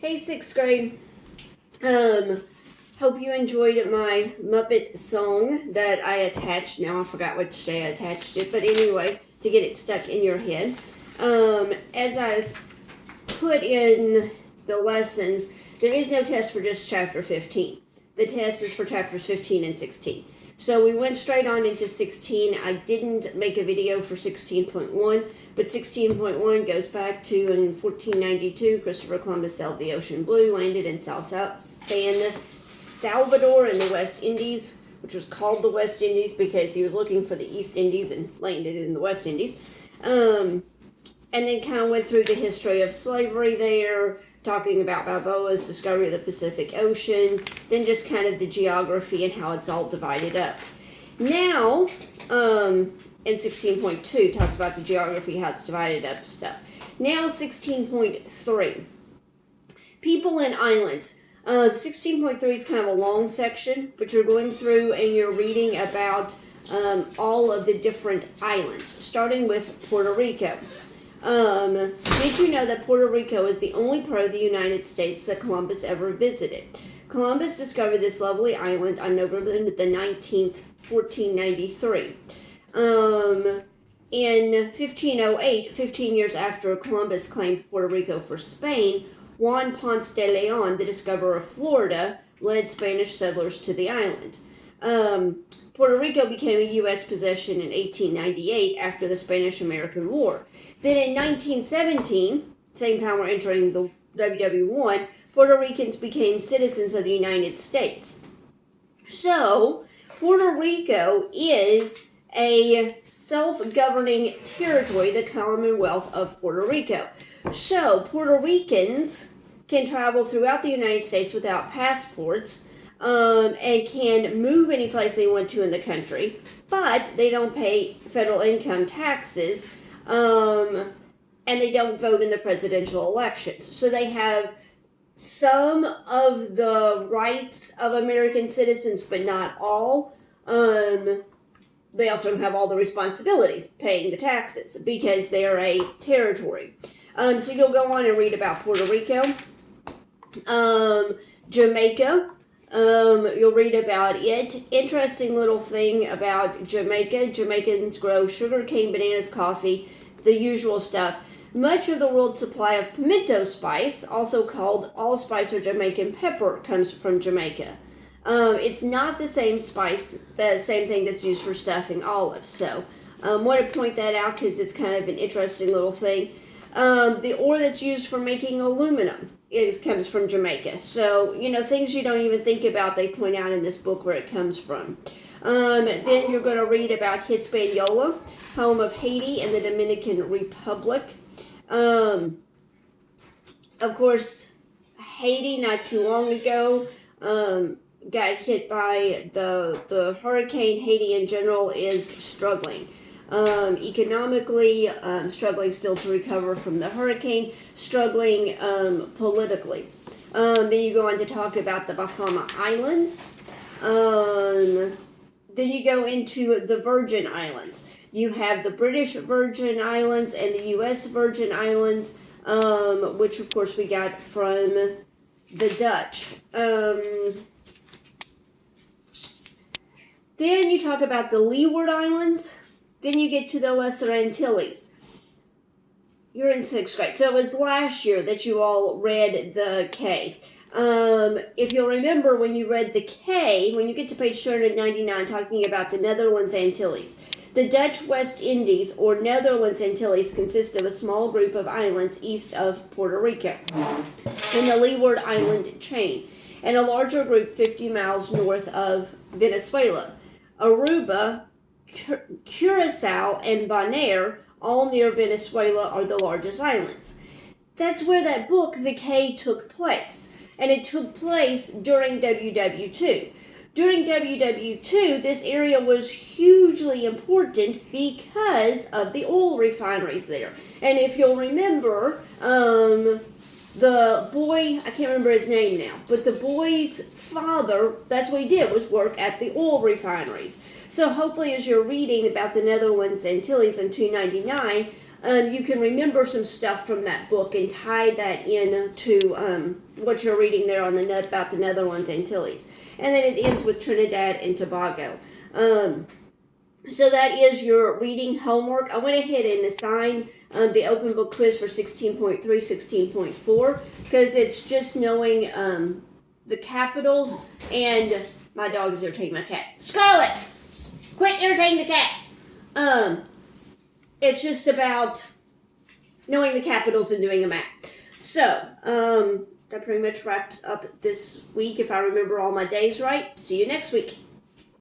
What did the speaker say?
Hey, sixth grade. Hope you enjoyed my Muppet song that I attached. Now I forgot which day I attached it, but anyway, to get it stuck in your head. As I put in the lessons, there is no test for just chapter 15. The test is for chapters 15 and 16. So we went straight on into 16. I didn't make a video for 16.1, but 16.1 goes back to in 1492, Christopher Columbus sailed the ocean blue, landed in San Salvador in the West Indies, which was called the West Indies because he was looking for the East Indies and landed in the West Indies. And then kind of went through the history of slavery there, talking about Balboa's discovery of the Pacific Ocean, then just kind of the geography and how it's all divided up. Now, in 16.2 talks about the geography, how it's divided up stuff. Now 16.3, people and islands. 16.3 is kind of a long section, but you're going through and you're reading about all of the different islands, starting with Puerto Rico. Did you know that Puerto Rico is the only part of the United States that Columbus ever visited? Columbus discovered this lovely island on November the 19th, 1493. In 1508, 15 years after Columbus claimed Puerto Rico for Spain, Juan Ponce de Leon, the discoverer of Florida, led Spanish settlers to the island. Puerto Rico became a U.S. possession in 1898 after the Spanish-American War. Then in 1917, same time we're entering the WW1, Puerto Ricans became citizens of the United States. So, Puerto Rico is a self-governing territory, the Commonwealth of Puerto Rico. So, Puerto Ricans can travel throughout the United States without passports, and can move any place they want to in the country, but they don't pay federal income taxes, and they don't vote in the presidential elections. So they have some of the rights of American citizens, but not all. They also don't have all the responsibilities, paying the taxes, because they are a territory. So you'll go on and read about Puerto Rico, Jamaica. You'll read about it. Interesting little thing about Jamaica. Jamaicans grow sugarcane, bananas, coffee, the usual stuff. Much of the world's supply of pimento spice, also called allspice or Jamaican pepper, comes from Jamaica. It's not the same spice, the same thing that's used for stuffing olives. So, want to point that out because it's kind of an interesting little thing. The ore that's used for making aluminum comes from Jamaica. So, things you don't even think about, they point out in this book where it comes from. Then you're going to read about Hispaniola, home of Haiti and the Dominican Republic. Of course, Haiti, not too long ago, got hit by the hurricane. Haiti in general is struggling. Economically, struggling still to recover from the hurricane, struggling politically. Then you go on to talk about the Bahama Islands. Then you go into the Virgin Islands. You have the British Virgin Islands and the U.S. Virgin Islands, which of course we got from the Dutch. Then you talk about the Leeward Islands. Then you get to the Lesser Antilles. You're in 6th grade. So it was last year that you all read the K. If you'll remember when you read the K, when you get to page 299 talking about the Netherlands Antilles, the Dutch West Indies or Netherlands Antilles consist of a small group of islands east of Puerto Rico in the Leeward Island chain, and a larger group 50 miles north of Venezuela. Aruba, Curacao, and Bonaire, all near Venezuela, are the largest islands. That's where that book, The K, took place. And it took place during WW2. During WW2, this area was hugely important because of the oil refineries there. And if you'll remember, the boy, I can't remember his name now, but the boy's father, that's what he did, was work at the oil refineries. So hopefully as you're reading about the Netherlands Antilles in 299, you can remember some stuff from that book and tie that in to what you're reading there on the about the Netherlands Antilles. And then it ends with Trinidad and Tobago. So that is your reading homework. I went ahead and assigned the open book quiz for 16.3, 16.4, because it's just knowing the capitals. And my dog is irritating my cat. Scarlet, quit irritating the cat. It's just about knowing the capitals and doing a map. So, that pretty much wraps up this week, if I remember all my days right. See you next week.